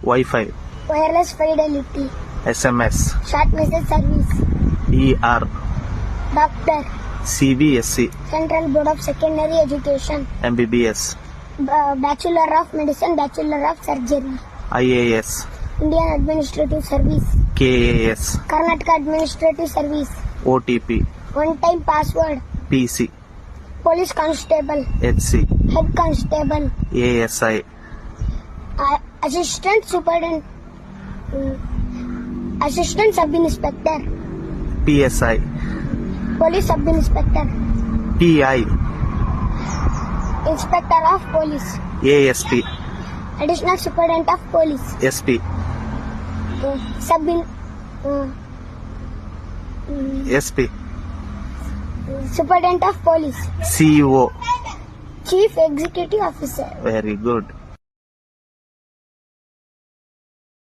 Wi-Fi, wireless fidelity, SMS, short message service, ER, doctor, CBSC, Central Board of Secondary Education, MBBS, Bachelor of Medicine, Bachelor of Surgery, IAS, Indian Administrative Service, KAS, Karnataka Administrative Service, OTP, one-time password, PC, Police Constable, HC, Head Constable, ASI, Assistant Superintendent, Assistant Sub-Inspector, PSI, Police Sub-Inspector, PI, Inspector of Police, ASP, Additional Superintendent of Police, SP, SP, Superintendent of Police, CEO. Chief Executive Officer. Very good.